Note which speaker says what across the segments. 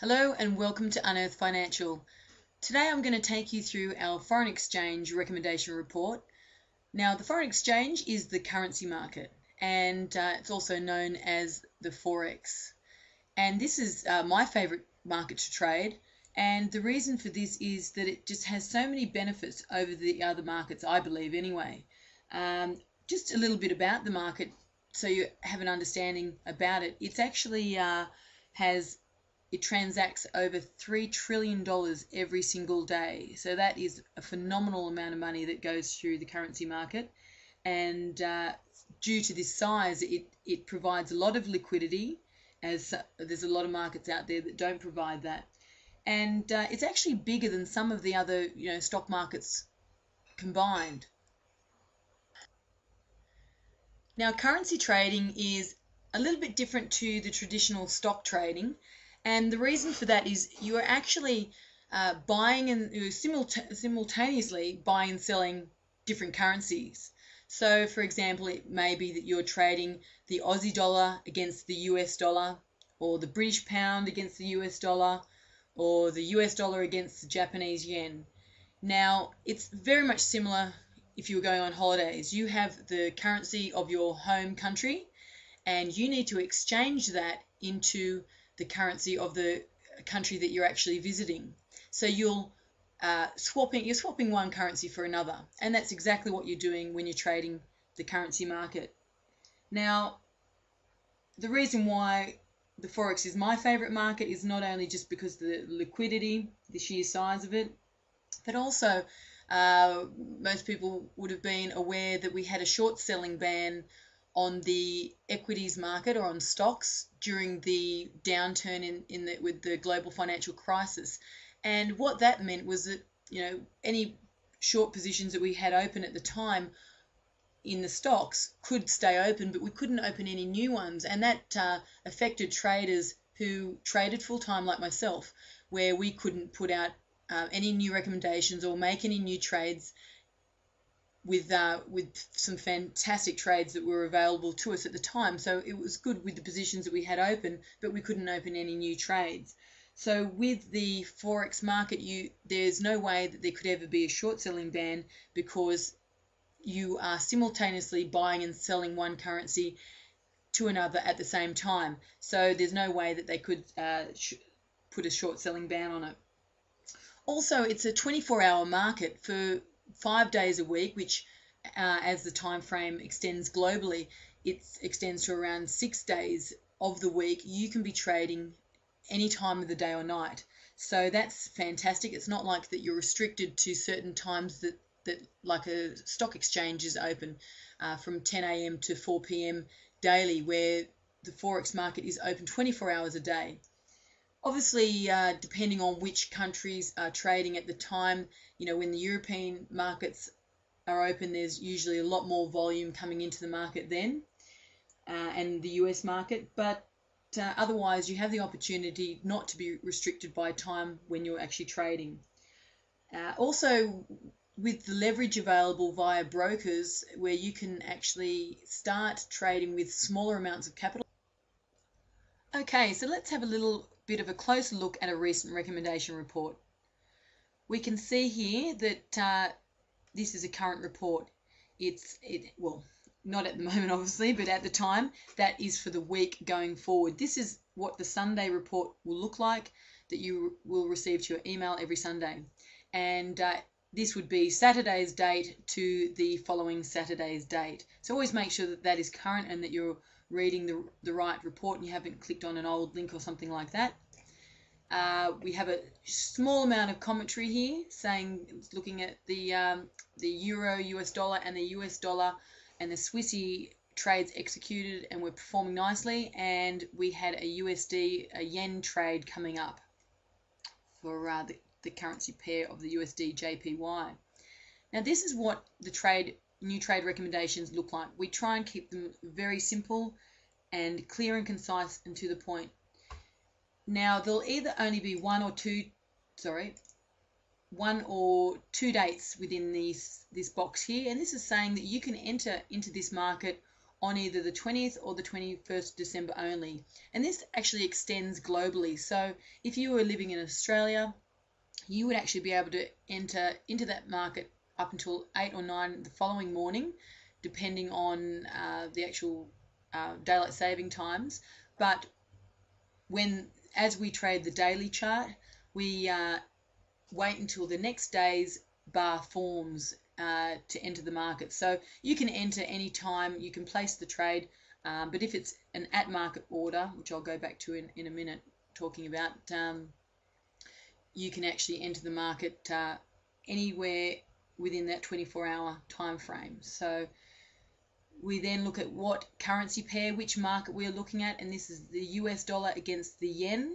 Speaker 1: Hello and welcome to Unearthed Financial. Today I'm going to take you through our foreign exchange recommendation report. Now, the foreign exchange is the currency market, and it's also known as the Forex. And this is my favorite market to trade. And the reason for this is that it just has so many benefits over the other markets, I believe anyway. Just a little bit about the market so you have an understanding about it. It's actually it transacts over $3 trillion every single day. So that is a phenomenal amount of money that goes through the currency market. And due to this size, it provides a lot of liquidity, as there's a lot of markets out there that don't provide that. And it's actually bigger than some of the other stock markets combined. Now, currency trading is a little bit different to the traditional stock trading. And the reason for that is you are actually buying and simultaneously buying and selling different currencies. So, for example, it may be that you're trading the Aussie dollar against the US dollar, or the British pound against the US dollar, or the US dollar against the Japanese yen. Now, it's very much similar if you were going on holidays. You have the currency of your home country, and you need to exchange that into the currency of the country that you're actually visiting. So you're swapping one currency for another, and that's exactly what you're doing when you're trading the currency market. Now, the reason why the Forex is my favorite market is not only just because of the liquidity, the sheer size of it, but also most people would have been aware that we had a short selling ban on the equities market or on stocks during the downturn with the global financial crisis. And what that meant was that any short positions that we had open at the time in the stocks could stay open, but we couldn't open any new ones, and that affected traders who traded full time like myself, where we couldn't put out any new recommendations or make any new trades with some fantastic trades that were available to us at the time. So it was good with the positions that we had open, but we couldn't open any new trades. So with the Forex market, there's no way that there could ever be a short selling ban, because you are simultaneously buying and selling one currency to another at the same time. So there's no way that they could put a short selling ban on it. Also, it's a 24-hour market for 5 days a week, which as the time frame extends globally, it extends to around 6 days of the week. You can be trading any time of the day or night. So that's fantastic. It's not like that you're restricted to certain times that like a stock exchange is open from 10 a.m. to 4 p.m. daily, where the Forex market is open 24 hours a day. Obviously, depending on which countries are trading at the time, when the European markets are open, there's usually a lot more volume coming into the market then, and the US market. But otherwise, you have the opportunity not to be restricted by time when you're actually trading. Also, with the leverage available via brokers, where you can actually start trading with smaller amounts of capital. Okay, so let's have a little bit of a closer look at a recent recommendation report. We can see here that this is a current report. Well, not at the moment obviously, but at the time, that is for the week going forward. This is what the Sunday report will look like, that you will receive to your email every Sunday. And this would be Saturday's date to the following Saturday's date. So always make sure that that is current and that you're reading the right report and you haven't clicked on an old link or something like that. We have a small amount of commentary here saying, looking at the euro, US dollar, and the US dollar and the Swissy trades executed, and we're performing nicely. And we had a USD, a yen trade coming up for the currency pair of the USD JPY. Now, this is what the new trade recommendations look like. We try and keep them very simple and clear and concise and to the point. Now, there'll either only be one or two dates within this box here, and this is saying that you can enter into this market on either the 20th or the 21st December only. And this actually extends globally. So if you were living in Australia, you would actually be able to enter into that market up until 8 or 9 the following morning, depending on the actual daylight saving times. But as we trade the daily chart, we wait until the next day's bar forms to enter the market. So you can enter any time, you can place the trade, but if it's an at-market order, which I'll go back to in a minute talking about, you can actually enter the market anywhere within that 24-hour time frame. So we then look at what currency pair, which market we're looking at, and this is the US dollar against the yen.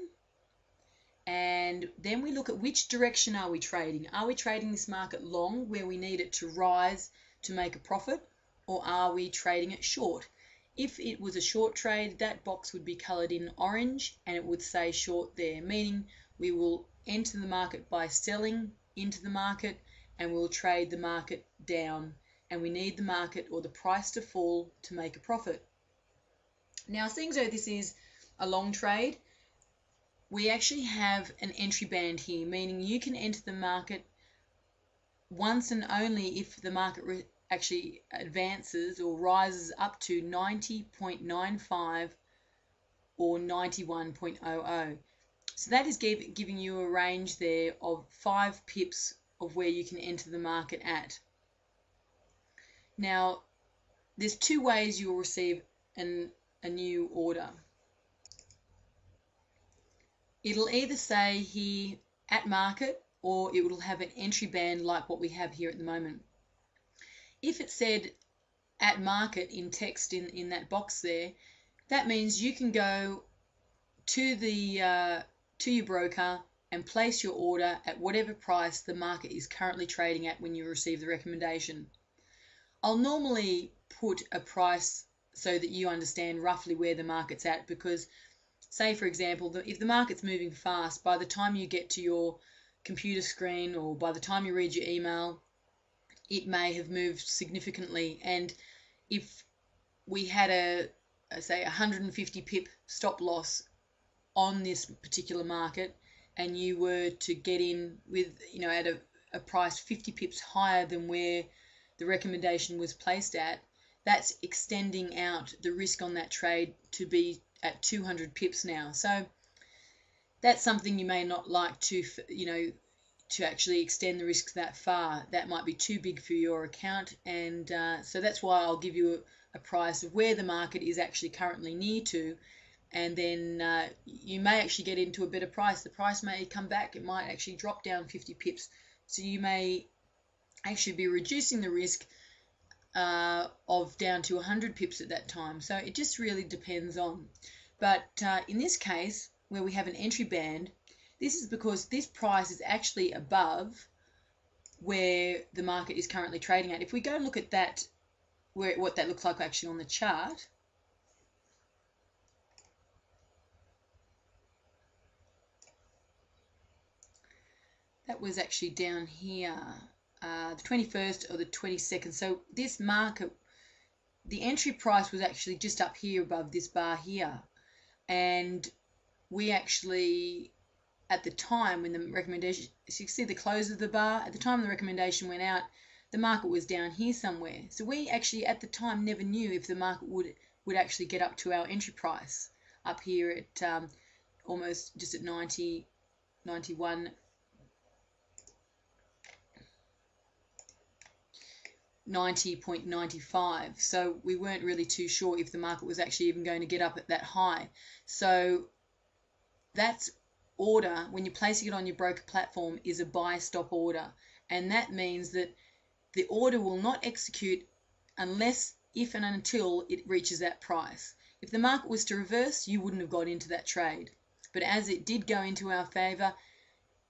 Speaker 1: And then we look at which direction are we trading. Are we trading this market long, where we need it to rise to make a profit, or are we trading it short? If it was a short trade, that box would be coloured in orange and it would say short there, meaning we will enter the market by selling into the market and we'll trade the market down, and we need the market or the price to fall to make a profit. Now, seeing as though this is a long trade, we actually have an entry band here, meaning you can enter the market once and only if the market actually advances or rises up to 90.95 or 91.00. So that is giving you a range there of 5 pips of where you can enter the market at. Now, there's 2 ways you'll receive a new order. It'll either say here at market, or it will have an entry band like what we have here at the moment. If it said at market in text in that box there, that means you can go to your broker and place your order at whatever price the market is currently trading at when you receive the recommendation. I'll normally put a price so that you understand roughly where the market's at, because say, for example, if the market's moving fast, by the time you get to your computer screen or by the time you read your email, it may have moved significantly. And if we had say 150 pip stop loss on this particular market, and you were to get in with, at a price 50 pips higher than where the recommendation was placed at, that's extending out the risk on that trade to be at 200 pips now. So that's something you may not like to, to actually extend the risks that far. That might be too big for your account, and so that's why I'll give you a price of where the market is actually currently near to, and then you may actually get into a better price. The price may come back, it might actually drop down 50 pips, so you may actually be reducing the risk of down to 100 pips at that time. So it just really depends on. But in this case, where we have an entry band, this is because this price is actually above where the market is currently trading at. If we go and look at that, what that looks like actually on the chart, that was actually down here, the 21st or the 22nd. So this market, the entry price was actually just up here above this bar here, and we actually, at the time when the recommendation, so you see the close of the bar, at the time the recommendation went out, the market was down here somewhere. So we actually at the time never knew if the market would actually get up to our entry price up here at almost just at 90, 91, 90.95. So we weren't really too sure if the market was actually even going to get up at that high. So that's order, when you're placing it on your broker platform, is a buy stop order, and that means that the order will not execute unless, if and until it reaches that price. If the market was to reverse, you wouldn't have got into that trade, but as it did go into our favor,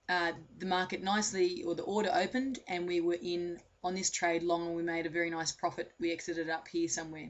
Speaker 1: the market nicely, or the order opened, and we were in on this trade long, and we made a very nice profit. We exited up here somewhere.